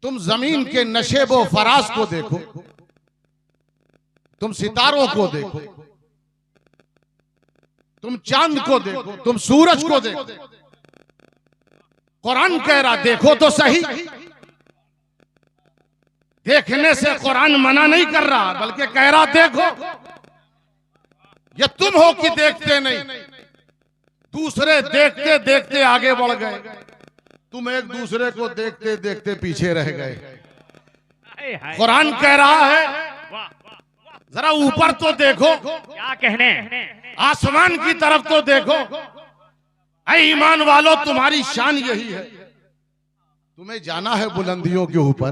तुम जमीन के नशेबो फराज को देखो, तुम सितारों को देखो, तुम चांद को देखो, तुम सूरज को देखो। कुरान कह रहा देखो तो सही। देखने से कुरान मना नहीं कर रहा, बल्कि कह रहा देखो। ये तुम हो कि देखते नहीं, दूसरे देखते देखते आगे बढ़ गए, तुम एक दूसरे को देखते देखते पीछे रह गए। कुरान कह रहा है जरा ऊपर तो देखो, क्या कहने, आसमान की तरफ तो देखो। ऐ ईमान वालों, तुम्हारी शान यही है, तुम्हें जाना है बुलंदियों के ऊपर।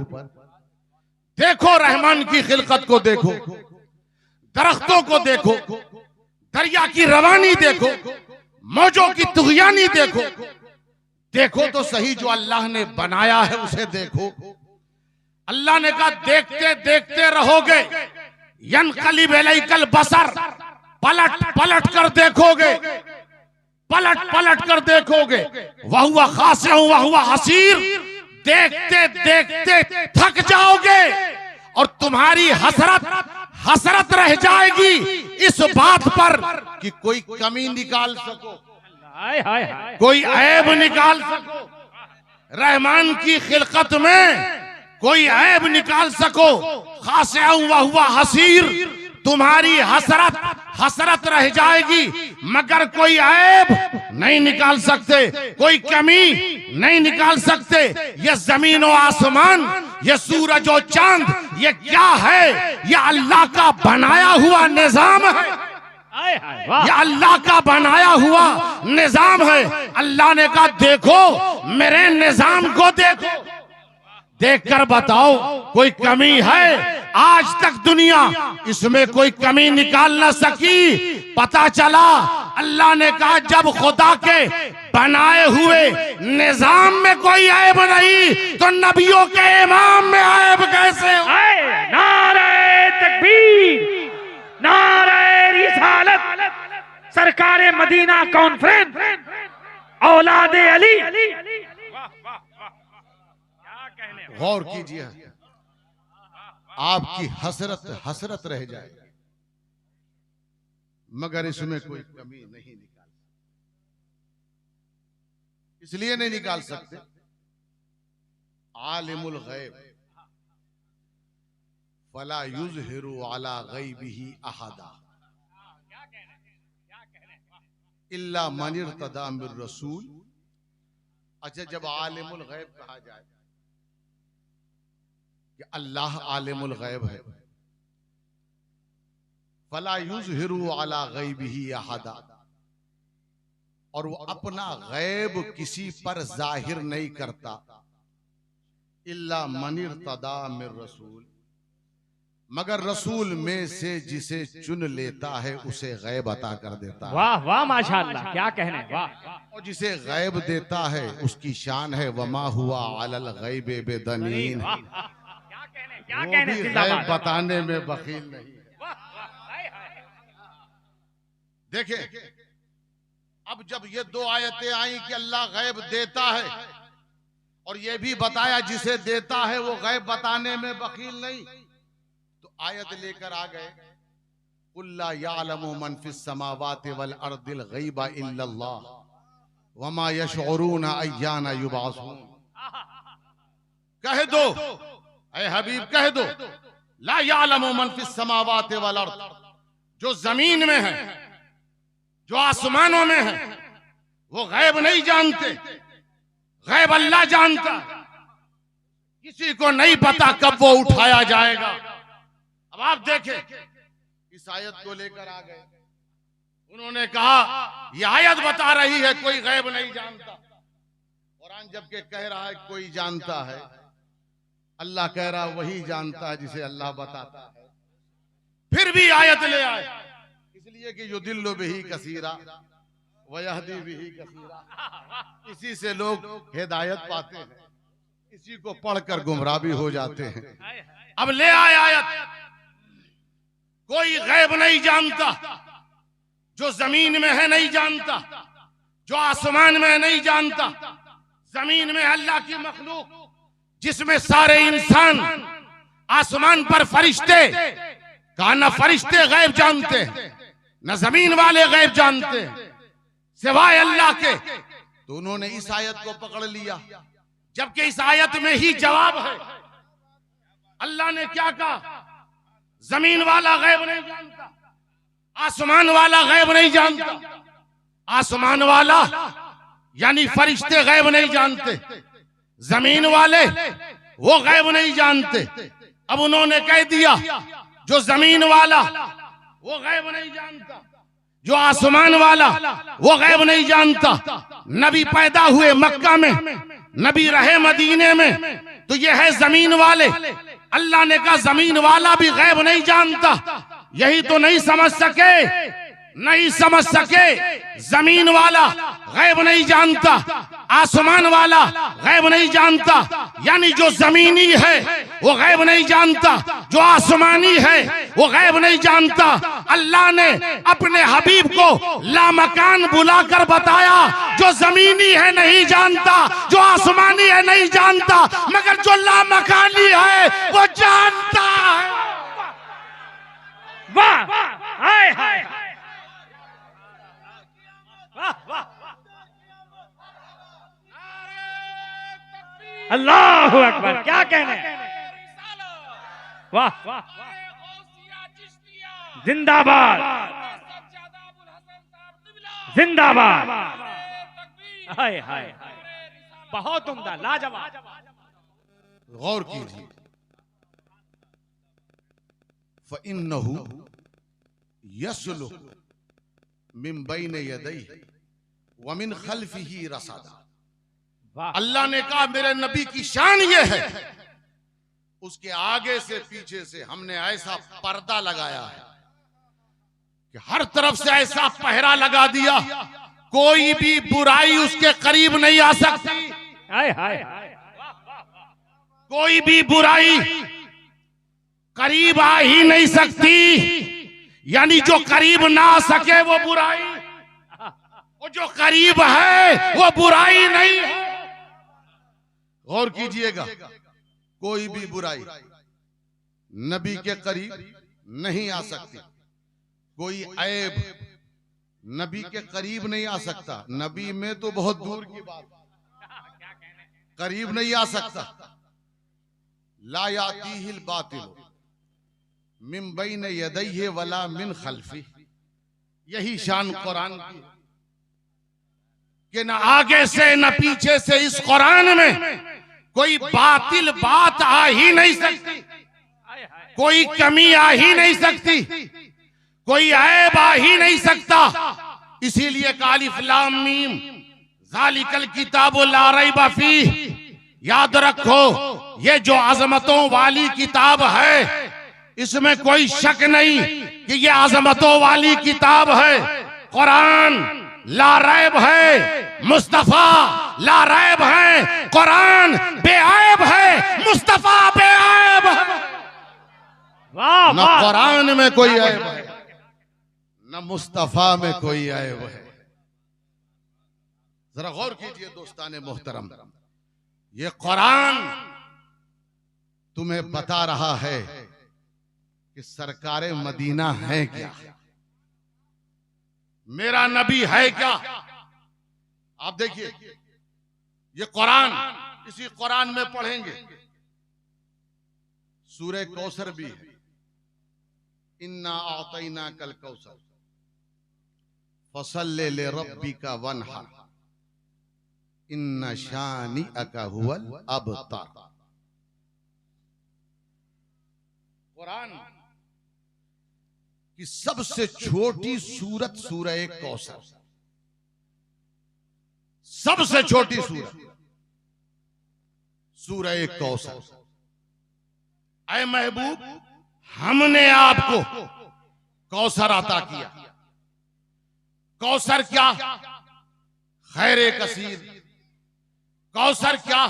देखो रहमान की खिलकत को देखो, दरख्तों को देखो, दरिया की रवानी देखो, मौजों की तुगयानी देखो। देखो तो सही, जो अल्लाह ने बनाया है उसे देखो। अल्लाह ने कहा देखते देखते रहोगे, यनकलिब इलैकल बसर, पलट पलट कर देखोगे, पलट पलट कर देखोगे। वहुवा खासिअ वहुवा हसीर, देखते देखते थक जाओगे और तुम्हारी हसरत हसरत रह जाएगी इस बात पर कि कोई कमी निकाल सको, कोई ऐब निकाल सको, रहमान की खिलकत में कोई ऐब निकाल सको। खासिअ वहुवा हसीर, तुम्हारी हसरत हसरत रह जाएगी मगर कोई ऐब नहीं निकाल सकते, कोई कमी नहीं निकाल सकते। ये जमीन और आसमान, ये सूरज और चांद, ये क्या है? ये अल्लाह का बनाया हुआ निजाम है, ये अल्लाह का बनाया हुआ निजाम है। अल्लाह ने कहा देखो मेरे निजाम को देखो, देखकर बताओ कोई कमी है? आज तक दुनिया इसमें कोई कमी निकाल न सकी। पता चला अल्लाह ने कहा जब खुदा के बनाए हुए निजाम में कोई ऐब नहीं तो नबियों के इमाम में ऐब कैसे हो? नारे तकबीर, नारे रिसालत, सरकारे मदीना कॉन्फ्रेंस, औलादे अली। गौर कीजिए, आपकी हसरत हसरत रह जाएगी मगर इसमें कोई कमी नहीं निकाल सकते। इसलिए नहीं निकाल सकते, आलिमुल गैब फला युज़हिरु अला गैबिही अहदा इल्ला मन इर्तदा मिर रसूल। अच्छा, जब आलिमुल गैब कहा जाए कि अल्लाह आलिमुल गैब है, फला युज़हिरु अला गैबिही अहदा, और वो अपना गैब किसी पर जाहिर नहीं करता, इल्ला मन इर्तदा मिर रसूल, मगर रसूल में से जिसे चुन लेता है उसे गैब अता कर देता है। वाह वाह माशाअल्लाह, क्या कहने, वाह। और जिसे गैब देता है उसकी शान है वमा हुआ अलल गैबे बेदनीन, क्या वो कहने, भी जिंदाबाद। गैब बताने में बखील नहीं है। देखिए, अब जब ये दो आयतें आई कि अल्लाह गैब देता है और ये भी बताया जिसे देता है वो गैब बताने में बखील नहीं, तो आयत लेकर आ गए कुल्ला यालमु मन फिस समावाति वल अर्दिल गैबा इल्लल्लाह वमा यशउरूना अय्याना युबासून। कह दो ऐ हबीब, कह दो ला यालमु मन फिस समावाति वल अर्द, जो जमीन में है, जो आसमानों में है, वो गैब नहीं जानते, गैब अल्लाह जानता। किसी को नहीं पता कब वो उठाया जाएगा। अब आप देखें, इस आयत को लेकर आ गए, उन्होंने कहा यह आयत बता रही है कोई गैब नहीं जानता। कुरान जबकि कह रहा है कोई जानता है, अल्लाह कह रहा वही जानता है जिसे अल्लाह बताता है। फिर भी आयत ले आए, इसलिए कि युदिल्लु बिही कसीरा व यहदी बिही कसीरा, इसी से लोग हिदायत पाते हैं, इसी को पढ़कर गुमराह भी हो जाते हैं। अब ले आए आयत, कोई गैब नहीं जानता, जो जमीन में है नहीं जानता, जो आसमान में है नहीं जानता। जमीन में अल्लाह की मखलूक, जिसमें सारे इंसान, आसमान पर फरिश्ते, कहा न फरिश्ते गैब जानते हैं न जमीन वाले गैब जानते हैं सिवाय अल्लाह के। तो उन्होंने इस आयत को पकड़ लिया, जबकि इस आयत में ही जवाब है। अल्लाह ने क्या कहा? जमीन वाला गैब नहीं जानता, आसमान वाला गैब नहीं जानता। आसमान वाला यानी फरिश्ते गैब नहीं जानते, जमीन वाले वो गैब नहीं जानते। अब उन्होंने कह दिया जो जमीन वाला वो गैब नहीं जानता, जो आसमान वाला वो गैब नहीं जानता। नबी पैदा हुए मक्का में, नबी रहे मदीने में, तो ये है जमीन वाले। अल्लाह ने कहा जमीन वाला भी गैब नहीं जानता। यही तो नहीं समझ सके, नहीं समझ सके। जमीन वाला गैब नहीं जानता, आसमान वाला गैब नहीं जानता, यानी जो जमीनी है वो गैब नहीं जानता, जो आसमानी है वो गैब नहीं जानता। अल्लाह ने अपने हबीब को लामकान बुलाकर बताया, जो जमीनी है नहीं जानता, जो आसमानी है नहीं जानता, मगर जो लामकानी है वो जानता है। वाह, हाय हाय, वाह वाह, अल्लाह अकबर, क्या कहने। वाह वाह, जिंदाबाद जिंदाबाद, हाय हाय, बहुत उम्दा, लाजवाब। गौर कीजिए, फ़इन्नहु यसलुक मिन बैन यदैहि व मिन खल्फिही रसदा। अल्लाह ने कहा मेरे नबी की शान ये है, उसके आगे से पीछे से हमने ऐसा पर्दा लगाया है कि हर तरफ से ऐसा पहरा लगा दिया, कोई भी बुराई उसके करीब नहीं आ सकती। हाय हाय, कोई भी बुराई करीब आ ही नहीं सकती, यानी जो करीब ना आ सके वो बुराई, वो जो करीब है वो बुराई नहीं है। गौर कीजिएगा, कोई भी बुराई नबी के करीब नहीं आ सकती, कोई ऐब नबी के करीब नहीं आ सकता। नबी में तो बहुत दूर की बात, करीब नहीं आ सकता। ला यातीहिल बातिल मिन बैन यदैहि वला मिन खल्फी, यही शान कुरान की कि न आगे से न पीछे से इस कुरान में कोई बातिल बात आ ही नहीं सकती, कोई कमी आ ही नहीं सकती, कोई ऐब आ ही नहीं सकता। इसीलिए अलिफ लाम मीम ज़ालिकल किताबु ला रैब फीह, याद रखो ये जो अजमतों वाली किताब है इसमें कोई शक नहीं कि ये अजमतों वाली किताब है। कुरान ला रैब है, मुस्तफा ला रैब है। कुरान बेऐब है, मुस्तफा बेऐब है। वाह, न कुरान में कोई ऐब है, न मुस्तफा में कोई ऐब है। जरा गौर कीजिए दोस्ताने मोहतरम, ये कुरान तुम्हें बता रहा है कि सरकारे मदीना है क्या, मेरा नबी है क्या। आप देखिए ये कुरान, इसी कुरान में पढ़ेंगे सूरह कौसर भी है, इन्ना आतैना कल कौसर फसल्ले ले रब्बिका वनहर इन्ना शानिअका हुवल अबतर। कुरान की सबसे छोटी सूरत सूरह कौसर, सबसे छोटी सूरत सूरह कौसर। ऐ महबूब, हमने आपको कौसर अता किया। कौसर क्या? खैर कसीर। कौसर क्या?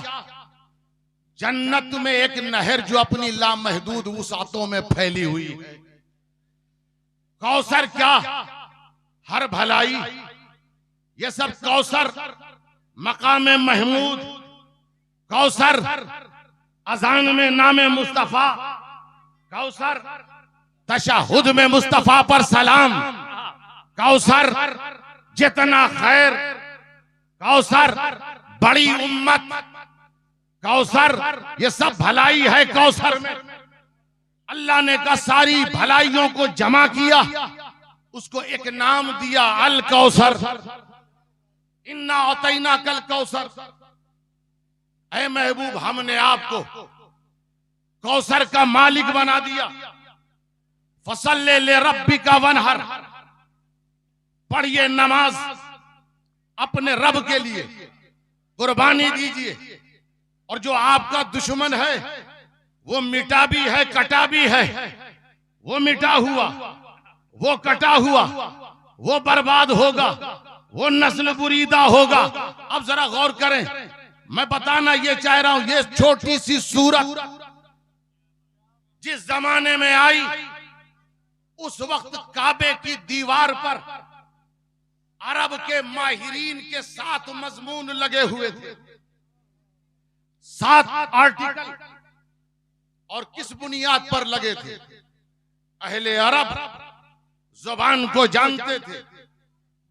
जन्नत में एक नहर जो अपनी लामहदूद वुसातों में फैली हुई है। कौसर क्या? हर भलाई। ये सब कौसर मकाम महमूद, कौसर अजान में नामे मुस्तफा कौसर, तशहुद में मुस्तफा पर सलाम कौसर, जितना खैर कौसर, बड़ी उम्मत कौसर, ये सब भलाई है कौसर में। अल्लाह ने कहा सारी भलाइयों को जमा किया, उसको एक नाम दिया अल कौसर। इन्ना अतैना कल कौसर। ऐ महबूब, हमने आपको कौसर का मालिक बना दिया। फसल्ले ले रब्बी का वनहर, पढ़िए नमाज अपने रब के लिए, कुर्बानी दीजिए। और जो आपका दुश्मन है वो मिटा भी है कटा भी है, वो मिटा हुआ, वो कटा हुआ, वो बर्बाद होगा, वो नस्ल बुरीदा होगा। अब जरा गौर करें, मैं बताना ये चाह रहा हूं, ये छोटी सी सूरत जिस जमाने में आई, उस वक्त काबे की दीवार पर अरब के माहिरीन के 7 मजमून लगे हुए थे, 7 आर्टिकल। और किस बुनियाद पर लगे थे? अहले अरब जुबान को जानते थे,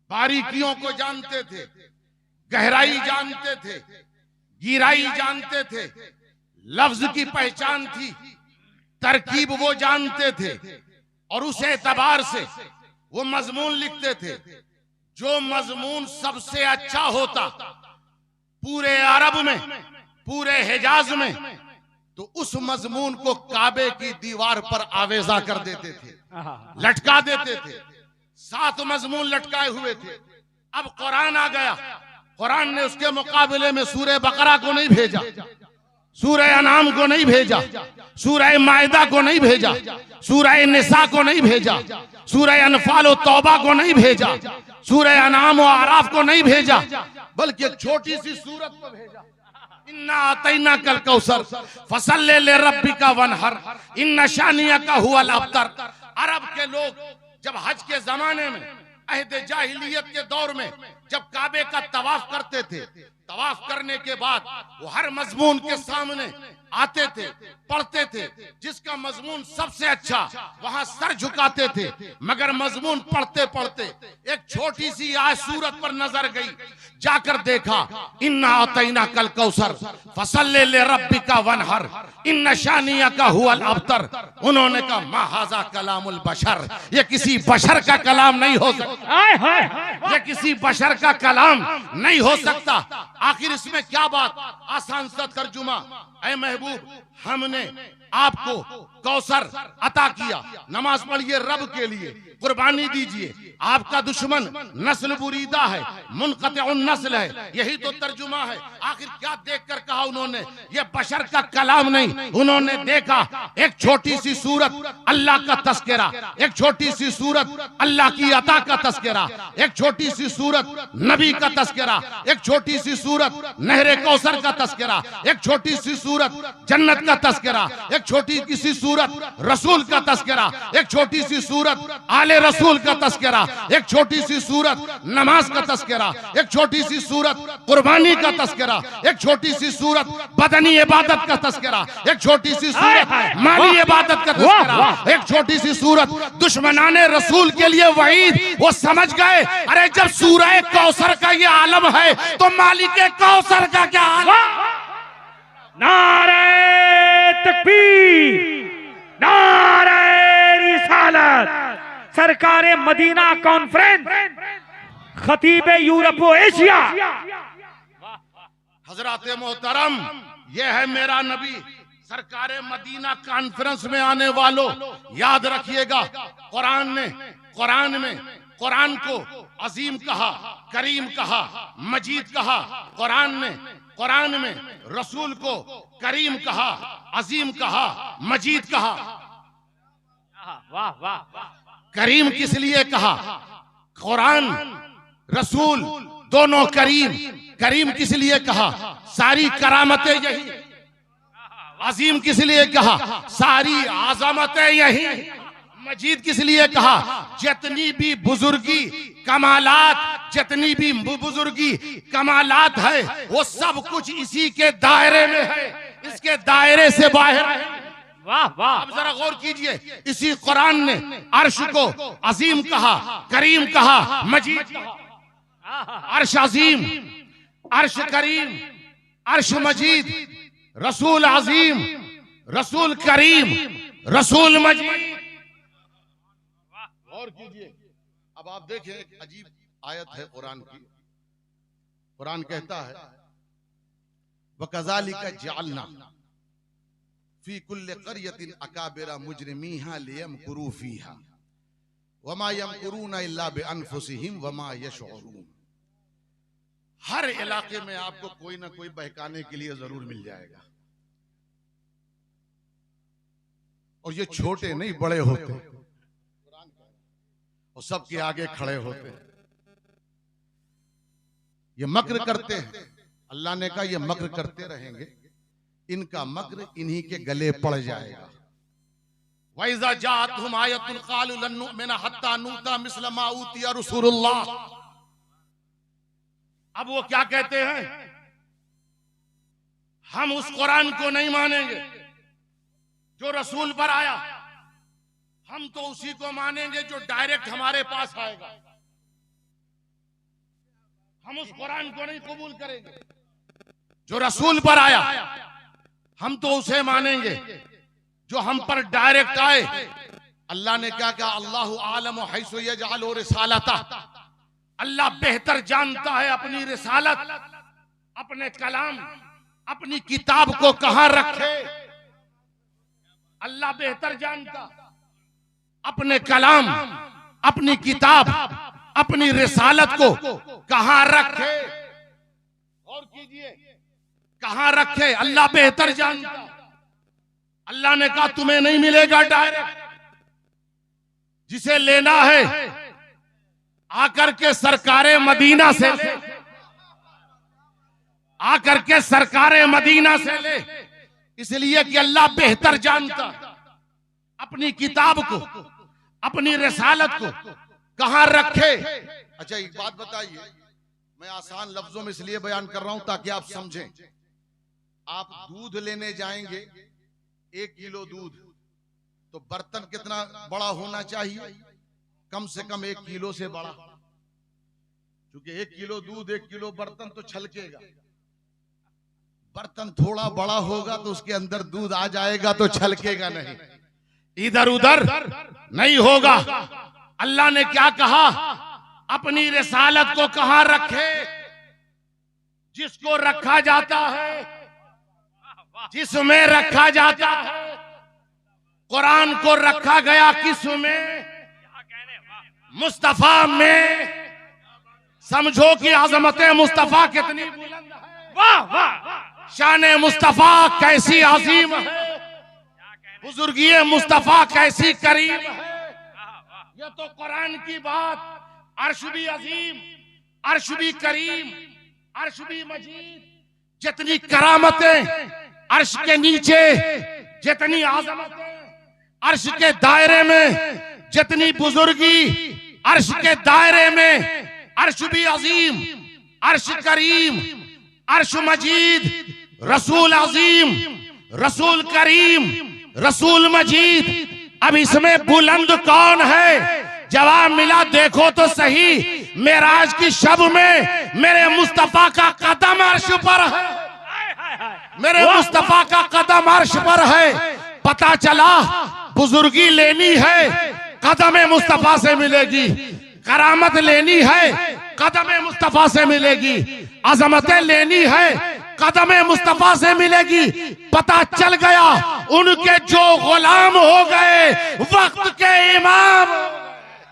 बारीकियों को जानते थे, गहराई जानते थे, गिराई जानते थे, लफ्ज की पहचान थी, तरकीब वो जानते थे। और उस एतबार से वो मजमून लिखते थे। जो मजमून सबसे अच्छा होता पूरे अरब में, पूरे हिजाज में, तो उस मजमून को काबे की दीवार पर आवेजा कर देते थे, लटका देते थे। 7 मजमून लटकाए हुए थे। अब कुरान आ गया, कुरान ने उसके मुकाबले में सूरह बकरा को नहीं भेजा, सूरह अनाम को नहीं भेजा, सूरह मायदा को नहीं भेजा, सूरह निसा को नहीं भेजा, सूरह अनफाल और तौबा को नहीं भेजा, सूरह अनाम और आराफ को नहीं भेजा, बल्कि एक छोटी सी सूरत को भेजा। इन्ना अतैना कल कौसर फसल्ले ले रब्बी का वनहर इन्ना शानिया का हुआ अबतर। अरब के लोग जब हज के जमाने में, अहद जाहिलियत के दौर में, जब काबे का तवाफ करते थे, तवाफ करने के बाद वो हर मजमून के सामने आते थे, पढ़ते थे। जिसका मजमून सबसे अच्छा, वहां सर झुकाते थे। मगर मजमून पढ़ते पढ़ते एक छोटी सी आय सूरत पर नजर गई, जाकर देखा इन्ना अतैना कल कौसर फसल्ले ले रब्बी का वनहर इन्ना शानिया का हुआ अबतर। उन्होंने कहा माहाजा कलामुल बशर, ये किसी बशर का कलाम नहीं हो सकता, ये किसी बशर का कलाम नहीं हो सकता। आखिर इसमें क्या बात? आसान सा तर्जुमा, ऐ महबूब, हमने आपको कौसर अता किया, नमाज पढ़िए रब के लिए, कुर्बानी दीजिए। आपका दुश्मन नस्ल बुरीदा है, मुनक़तिउन नस्ल है, यही तो तर्जुमा है। आखिर क्या देखकर कहा उन्होंने? ये बशर का कलाम नहीं। उन्होंने देखा एक छोटी सी सूरत, अल्लाह का तस्करा, एक छोटी सी सूरत, अल्लाह की अता का तस्करा, एक छोटी सी सूरत, नबी का तस्करा, एक छोटी सी सूरत, नहरे कौसर का तस्करा, एक छोटी सी सूरत, जन्नत का तस्करा, एक छोटी सी सूरत, रसूल का तस्करा, एक छोटी सी सूरत, आले रसूल का तस्करा, एक छोटी सी सूरत, नमाज का तस्करा, एक छोटी सी सूरत, कुर्बानी का तस्करा, एक छोटी सी सूरत, बदनी इबादत का तस्करा, एक छोटी सी सूरत, माली इबादत का तस्करा, एक छोटी सी सूरत, दुश्मनाने रसूल के लिए वईद। वो समझ गए, अरे जब सूरह कौसर का ये आलम है तो मालिक कौसर का क्या आलम। नारे तकबीर, नारे रिसालत। सरकारे मदीना कॉन्फ्रेंस, खतीब यूरोप व एशिया। हजरत मोहतरम, ये है मेरा नबी। सरकारे मदीना कॉन्फ्रेंस में आने वालों, याद रखिएगा, कुरान में कुरान को अजीम कहा, करीम कहा, मजीद कहा। कुरान में रसूल को करीम कहा, अजीम कहा, मजीद कहा। वाह वाह वाह। करीम किस लिए कहा? कुरान रसूल दोनों करीम। करीम किस लिए कहा? सारी करामतें यही। अजीम किस लिए कहा? सारी आजमतें यही। मजीद किस लिए कहा? जितनी भी बुजुर्गी कमालात, जितनी भी बुजुर्गी कमालात है, वो सब कुछ इसी के दायरे में है, इसके दायरे से बाहर है। वाह वाह। अब जरा गौर कीजिए, इसी कुरान ने अर्श को अजीम कहा, करीम कहा, मजीद कहा। अर्श अजीम, अर्श करीम, अर्श मजीद, रसूल अजीम, रसूल करीम, रसूल मजीद। गौर कीजिए। अब आप देखें, एक अजीब आयत है कुरान की। कुरान कहता है वकज़ालिका जअलना फी कुल्लि क़रयतिन अकाबिरा मुजरिमीहा लियमकुरू फीहा वमा यमकुरूना इल्ला बिअनफुसिहिम वमा यशऊरून। हर इलाके में आपको कोई ना कोई बहकाने के लिए जरूर मिल जाएगा, और ये छोटे नहीं बड़े होते, और सबके आगे खड़े होते। ये मक्र करते हैं। अल्लाह ने कहा ये मक्र करते रहेंगे, इनका मक्र इन्हीं के गले पड़ जाएगा। वइज़ा जाअतहुम आयतुन क़ालू लन नुअमिना हत्ता नूता मिस्ल मा ऊतिया रसूलुल्लाह। अब वो क्या कहते हैं, हम उस कुरान को नहीं मानेंगे जो रसूल पर आया, हम तो उसी को मानेंगे जो डायरेक्ट हमारे पास आएगा। हम उस कुरान को नहीं कबूल करेंगे जो रसूल पर आया, हम तो उसे मानेंगे जो हम पर डायरेक्ट आए। अल्लाह ने क्या कहा, अल्लाहु आलमु हैसु यजअलु रिसालता। अल्लाह बेहतर जानता है अपनी रिसालत, अपने कलाम, अपनी किताब को कहां रखे। अल्लाह बेहतर जानता अपने कलाम, अपनी किताब, अपनी रिसालत को कहां रखे। और कीजिए, कहां रखे, अल्लाह बेहतर जानता। अल्लाह ने कहा तुम्हें नहीं मिलेगा डायरेक्ट, जिसे लेना है आकर के सरकारे मदीना से ले, आकर के सरकारे मदीना से ले। इसलिए कि अल्लाह बेहतर जानता अपनी किताब को, अपनी रिसालत को कहां रखे। अच्छा एक बात बताइए, मैं आसान लफ्जों में इसलिए बयान कर रहा हूं ताकि आप समझें। आप दूध लेने जाएंगे, 1 किलो दूध, तो बर्तन कितना बड़ा होना चाहिए, कम से कम 1 किलो से बड़ा, क्योंकि 1 किलो दूध 1 किलो बर्तन तो छलकेगा। बर्तन थोड़ा बड़ा होगा तो उसके अंदर दूध आ जाएगा तो छलकेगा नहीं, इधर उधर नहीं होगा। अल्लाह ने क्या कहा, अपनी रिसालत को कहां रखे, जिसको रखा जाता है, जिसमें रखा जाता है। कुरान को रखा गया किसमें, मुस्तफा में। समझो कि आजमत मुस्तफा कितनी बुलंद है। वाह वाह। शान मुस्तफा कैसी अजीम है, बुजुर्गी मुस्तफा कैसी करीम है। ये तो कुरान की बात। अर्श भी अजीम, अर्श भी करीम, अर्श भी मजीद। जितनी करामतें अर्श के नीचे, जितनी आजमतें अर्श के दायरे में, जितनी बुजुर्गी अर्श के दायरे में। अर्श भी अजीम, अर्श करीम, अर्श मजीद, रसूल अजीम, रसूल करीम, रसूल मजीद। अब इसमें बुलंद कौन है? जवाब मिला, देखो तो सही, मेराज की शब में मेरे मुस्तफा का कदम अर्श पर है, मेरे मुस्तफा का कदम अर्श पर है। पता चला बुजुर्गी लेनी है, कदम मुस्तफा से मिलेगी। करामत लेनी है, कदम मुस्तफा से मिलेगी। अजमतें लेनी है, कदम मुस्तफा से मिलेगी। पता चल गया उनके जो गुलाम हो गए वक्त के इमाम।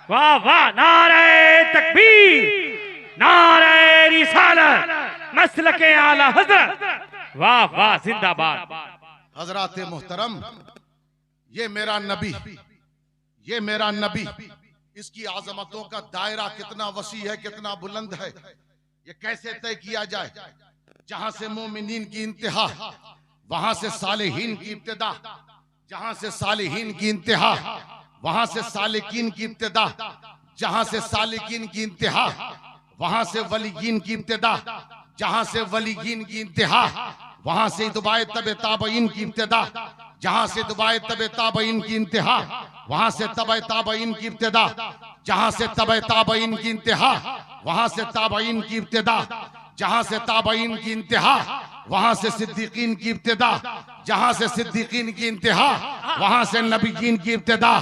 वाह वाह। नारे तकबीर, नारे रिसालत, मसलके आला हजरत। वाह वाह, जिंदाबाद। हजरात मोहतरम, ये मेरा नबी, ये मेरा नबी, इसकी आजमतों का दायरा कितना वसी है, कितना बुलंद है, ये कैसे तय किया जाए। जहां से मोमिनीन की इंतहा, वहां से सालिहीन की इब्तिदा, जहां से सालिहीन की इंतहा, वहां से सालिकीन की इब्तिदा, जहां से सालिकीन की इंतहा, वहां से वलीयीन की इब्तिदा, जहां से वलीयीन की इंतहा, वहां से दुबाए तबे ताबईन की इब्तिदा, जहां से दुबाए तबे ताबईन की इंतहा, वहां से तबे ताबईन की इब्तिदा, जहां से तबे ताबईन की इंतहा, वहां से ताबईन की इब्तिदा, जहां से ताबईन की इंतहा, वहां से सिद्दीकीन की इब्तिदा, जहां से सिद्दीकीन की इंतहा, वहां से नबीयीन की इब्तिदा,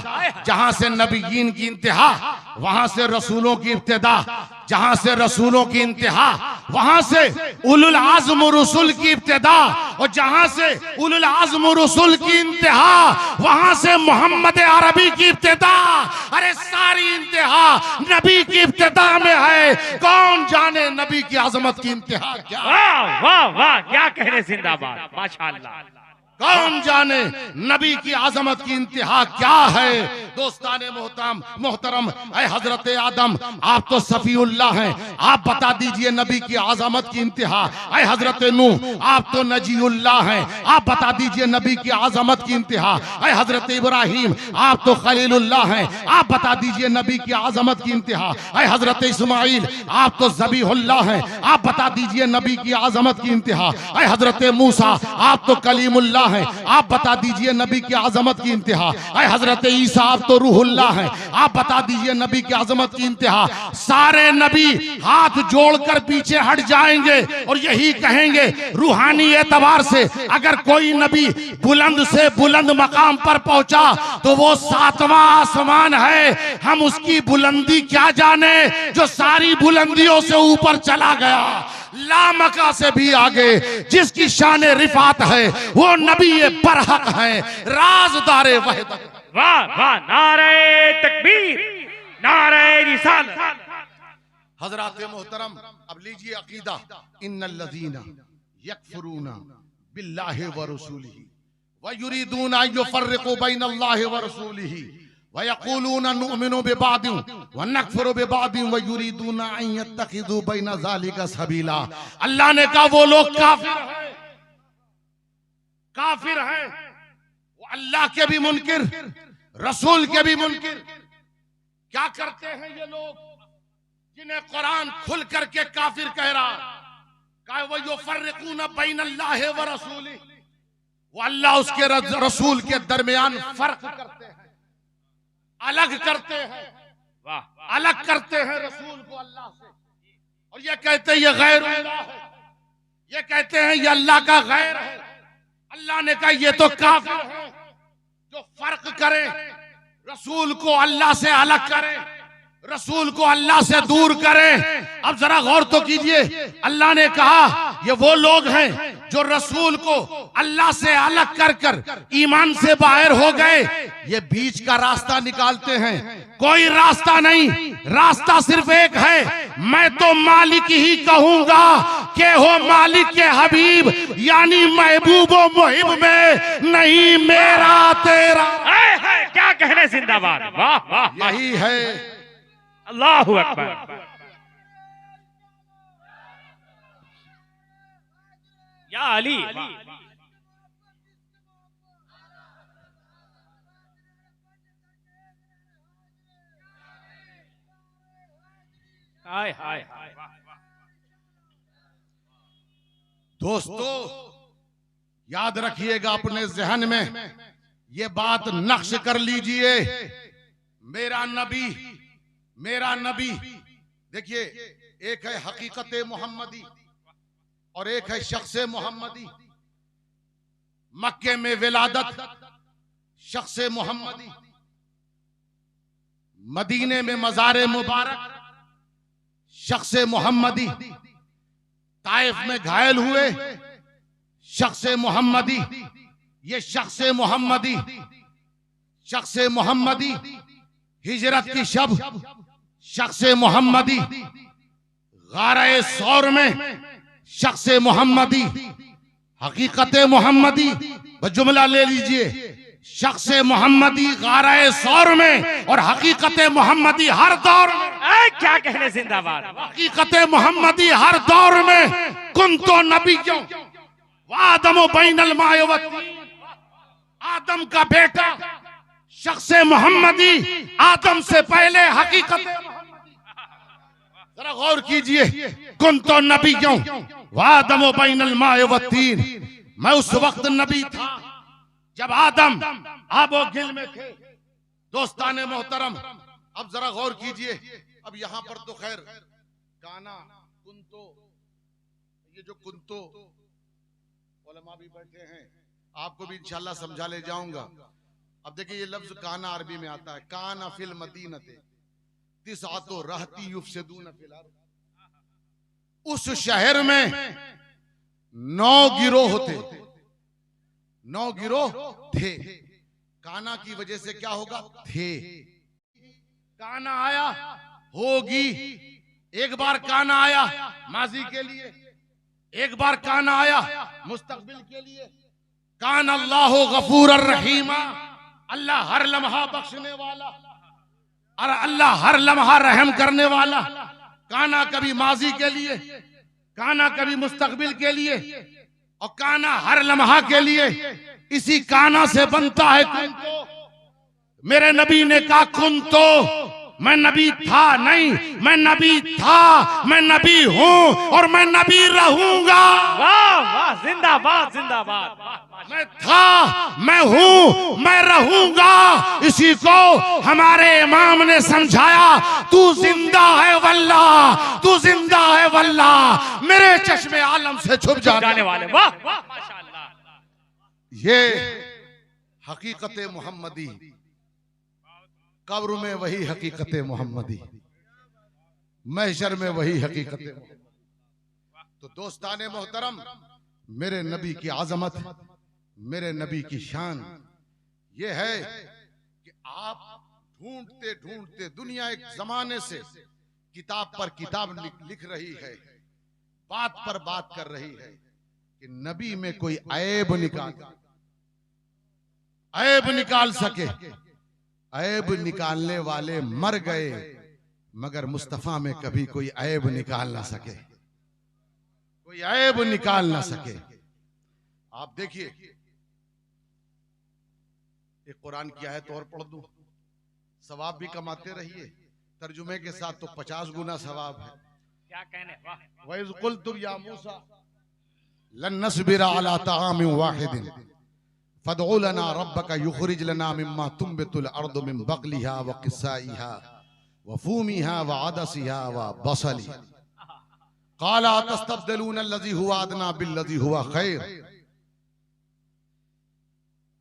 जहां से नबीयीन की इंतहा, वहां से रसूलों की इब्तिदा, जहां से रसूलों की इंतहा, वहां से उलुल आज़्म रसूल की इब्तिदा, और जहां से उलुल आज़्म रसूल की इंतहा, वहां से मोहम्मद अरबी की इब्तिदा। अरे सारी इंतहा नबी की इब्तिदा में है। कौन जाने नबी की आजमत की इंतहा क्या। वाह वाह वाह, क्या कहने जिंदाबाद, माशाअल्लाह। कौन जाने नबी की आजमत की इंतहा क्या है। दोस्ताने मोहतरम, ऐ हजरत आदम, आप तो सफीउल्लाह हैं, आप बता दीजिए नबी की आजमत की इंतहा। ऐ हजरत नूह, आप तो नजीउल्लाह हैं, आप बता दीजिए नबी की आजमत की इंतहा। ऐ हजरत इब्राहिम, आप तो खलीलुल्लाह हैं, आप बता दीजिए नबी की आजमत की इंतहा। ऐ हजरत इस्माइल, आप तो ज़बीहुल्लाह हैं, आप बता दीजिए नबी की आजमत की इंतहा। ऐ हजरत मूसा, आप तो कलीमुल्लाह है, आप बता दीजिए नबी की आजमत की इंतहा। ऐ हजरत ईसा, आप तो रूहुल्लाह हैं, आप बता दीजिए नबी की आजमत की इंतहा। सारे नबी हाथ जोड़कर पीछे हट जाएंगे और यही कहेंगे रूहानी एतबार से अगर कोई नबी बुलंद से बुलंद मकाम पर पहुंचा तो वो 7वां आसमान है। हम उसकी बुलंदी क्या जाने जो सारी बुलंदियों से ऊपर चला गया, लामका से भी आगे, जिसकी शान रिफात है वो नबी बरहक है, राज़दारे वहदत। वाह वाह, नारे तकबीर, नारे रिसालत। हजरात मोहतरम, अब लीजिए अकीदा। इन्नल्लज़ीना यकफुरूना बिल्लाहि व रसूलिही व युरीदूना अन युफर्रिकू बैनल्लाहि व रसूलिही व यक़ूलूना नुअमिनु बिबादिन व नकफुरु बिबादिन व युरीदूना अन यत्तखिज़ू बैन ज़ालिका सबीला। अल्लाह ने कहा वो लोग काफिर हैं, वो अल्लाह के भी मुनकिर, रसूल के भी मुनकिर। क्या करते हैं ये लोग जिन्हें कुरान खुल करके काफिर कह रहा है। वो युफर्रिकूना बैनल्लाहि व रसूलिही, वो अल्लाह उसके रसूल के दरमियान फर्क करते हैं, अलग करते हैं, अलग करते हैं रसूल को अल्लाह से, और ये कहते हैं ये गैरुल्लाह है, ये कहते हैं ये अल्लाह का गैर है। अल्लाह ने कहा ये तो काफिर है जो फर्क करे, रसूल को अल्लाह से अलग करे, रसूल को अल्लाह से दूर करे। अब जरा गौर तो कीजिए, अल्लाह ने कहा ये वो लोग हैं जो रसूल को अल्लाह से अलग कर कर ईमान से बाहर हो गए, ये बीच का रास्ता निकालते हैं। कोई रास्ता नहीं, रास्ता सिर्फ एक है, मैं तो मालिक ही कहूंगा कि हो मालिक के हबीब, यानी महबूब व मुहिब में नहीं मेरा तेरा। क्या कहने जिंदाबाद, वाह वाह, यही है। अल्लाहु अकबर। या अली, हाय हाय हाय। दोस्तों याद रखिएगा, अपने जहन में ये बात नक्श कर लीजिए। मेरा नबी देखिए, एक है हकीकत मोहम्मदी और एक है शख्स मोहम्मदी। मक्के में विलादत शख्स मोहम्मदी, मदीने में मज़ार मुबारक शख्स मोहम्मदी, ताइफ में घायल हुए शख्स मोहम्मदी। ये शख्स मोहम्मदी हिजरत की शब शख्स मोहम्मदी, गारे सौर में शख्स मोहम्मदी, हकीकत मोहम्मदी जुमला ले लीजिए, शख्स मोहम्मदी गारे सौर में और हकीकत मोहम्मदी हर दौर में। क्या कहने जिंदाबाद, हकीकत मोहम्मदी हर दौर में। कुन तो नबियों वादम बैनल माए व तीन, आदम का बेटा शख्स मोहम्मदी, आदम से पहले हकीकत। जरा गौर कीजिए, कुन तो नबियों वादम बैनल माए व तीन, मैं उस वक्त नबी था जब आदम आबो गिल में थे। दोस्ताने मोहतरम, अब जरा गौर कीजिए। अब यहां पर तो खैर काना कुंतो, ये जो कुंतो उलमा भी बैठे हैं, आपको भी इंशाल्लाह समझा ले जाऊंगा। अब देखिए ये लफ्ज काना अरबी में आता है, काना फिल मदीनते तिसअतु रहती युफसिदून फिल अर्द। उस शहर में 9 गिरोह थे, 9 गिरोह थे। काना की वजह से क्या होगा? थे। काना आया होगी, एक बार काना आया माजी के लिए, एक बार काना आया मुस्तकबिल के लिए। कान अल्लाह गफूर रहीमा, अल्लाह हर लम्हा बख्शने वाला और अल्लाह हर लम्हा रहम करने वाला। काना कभी माजी के लिए, काना कभी मुस्तकबिल के लिए, और काना हर लम्हा के लिए। इसी काना से बनता है कुंतो। मेरे नबी ने कहा कुंतो, मैं नबी था नहीं, मैं नबी था, मैं नबी हूं और मैं नबी रहूंगा। वाह वाह, जिंदाबाद जिंदाबाद। मैं था, मैं हूं, मैं रहूंगा। इसी को हमारे इमाम ने समझाया, तू जिंदा है वल्लाह, तू जिंदा है वल्लाह, मेरे चश्मे आलम से छुप जाने वाले। वाह वाह, माशाअल्लाह। ये हकीकत मोहम्मदी, कब्र में वही हकीकत मोहम्मदी, महशर में वही हकीकत मोहम्मदी। तो दोस्ताने मोहतरम, मेरे नबी की आजमत, मेरे नबी की शान ये है कि आप ढूंढते ढूंढते, दुनिया एक जमाने से किताब पर किताब लिख रही है, बात पर बात कर रही है कि नबी में कोई ऐब निकाल सके। ऐब निकालने वाले मर गए, मगर मुस्तफा में कभी कोई ऐब निकाल ना सके, कोई ऐब निकाल ना सके। आप देखिए, एक कुरान की आयत और पढ़ दूं, सवाब भी कमाते रहिए, तर्जुमे के साथ तो 50 गुना सवाब है। क्या कहने, वाह। वइज़ क़ुल्तुम या मूसा लन नस्बिरा अला तआमिन वाहिदिन फदउ लना रब्बका युखरिज लना मिम्मा तुंबितुल अर्दु मिन बक़लिहा व क़िस्साइहा व फूमिहा व अदसिहा व बसली क़ाला तस्तब्दिलून अल्लज़ी हुवा अदना बिल्लज़ी हुवा खैर।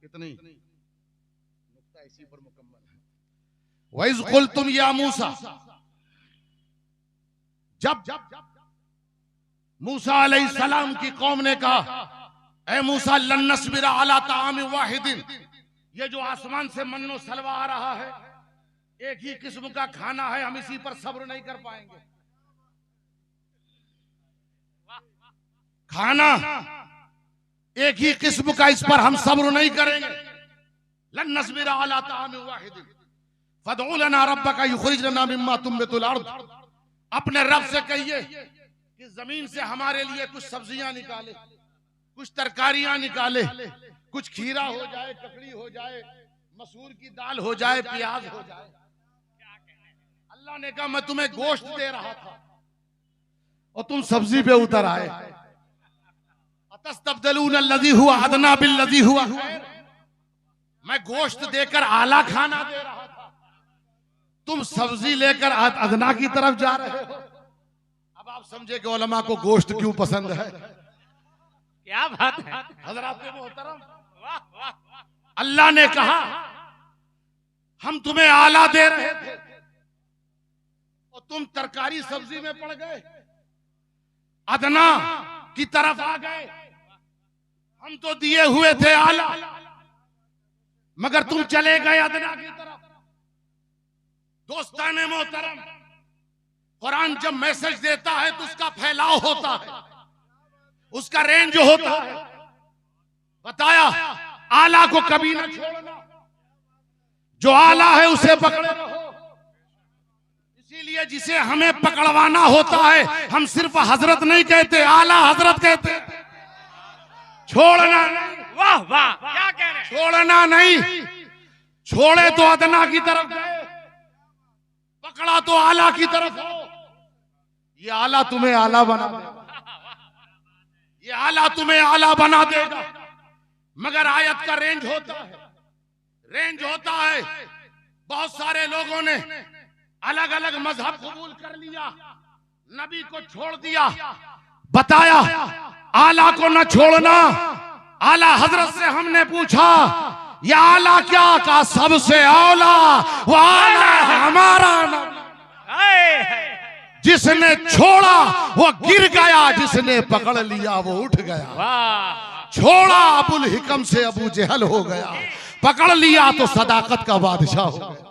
कितनी नुक्ता इसी पर मुकम्मल है। वइज़ क़ुल्तुम या मूसा, जब मूसा अलैहिस्सलाम की कौम ने कहा, ऐ मूसा लन नस्बिरा अला तामिन वाहिदिन, ये जो आसमान से मन्नो सलवा आ रहा है, एक ही किस्म का खाना है, हम इसी पर सब्र नहीं कर पाएंगे। खाना एक ही किस्म का, इस पर हम सब्र नहीं करेंगे। लन नस्बिरा अला तामिन वाहिदिन फदउ लना रब्बका युखरिज लना मिम्मा तुंबितुल अर्द। अपने रब से कहिए कि जमीन से हमारे लिए कुछ सब्जियां निकाले, कुछ तरकारियां निकाले, कुछ खीरा हो जाए, ककड़ी हो जाए, मसूर की दाल हो जाए, प्याज हो जाए। अल्लाह ने कहा मैं तुम्हें गोश्त दे रहा था और तुम सब्जी पे उतर आए। अतस्तब्दिलून अल्लज़ी हुवा अदना बिल्लज़ी हुवा खैर। मैं गोश्त देकर आला खाना दे रहा था, तुम सब्जी लेकर अदना की तरफ जा रहे हो। अब आप समझे कि उलमा को गोश्त क्यों पसंद है। क्या बात है हज़रात मोहतरम, वाह वाह वाह। अल्लाह ने कहा हम तुम्हें आला दे रहे थे और तुम तरकारी सब्जी में पड़ गए, अदना की तरफ आ गए। हम तो दिए हुए थे आला, मगर तुम चले गए अदना की तरफ। दोस्ताने मोहतरम, कुरान जब मैसेज देता है तो उसका फैलाव होता है, उसका रेंज होता है। बताया आला को कभी ना छोड़ना, जो आला है उसे पकड़े रहो। इसीलिए जिसे हमें पकड़वाना होता है, हम सिर्फ हजरत नहीं कहते, आला हजरत कहते। छोड़ना नहीं, वाह वाह, क्या कह रहे हैं। छोड़ना नहीं, छोड़े तो अदना की तरफ गए, पकड़ा तो आला की तरफ हो। ये आला तुम्हें आला बना दे, ये आला तुम्हें आला बना देगा, मगर आयत का रेंज होता है। बहुत सारे लोगों ने अलग अलग मजहब कबूल कर लिया, नबी को छोड़ दिया। बताया आला को न छोड़ना। आला हजरत से हमने पूछा या आला क्या, का सबसे आला वो आला हमारा नबी। जिसने छोड़ा वो गिर गया, जिसने पकड़ लिया वो उठ गया। वाह छोड़ा अबुल हिकम से अबू जहल हो गया, पकड़ लिया तो सदाकत का बादशाह हो गया,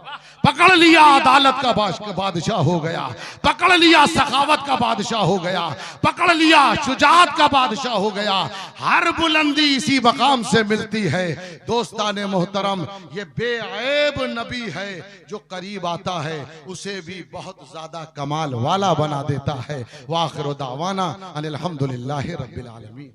पकड़ लिया अदालत का बादशाह हो गया, पकड़ लिया सखावत का बादशाह हो गया, पकड़ लिया शुजाअत का बादशाह हो गया। हर बुलंदी इसी मकाम से मिलती है। दोस्ताने मोहतरम, ये बेऐब नबी है, जो करीब आता है उसे भी बहुत ज्यादा कमाल वाला बना देता है। वाखिर दावाना अनिल हम्दुलिल्लाहि रब्बिल आलमीन।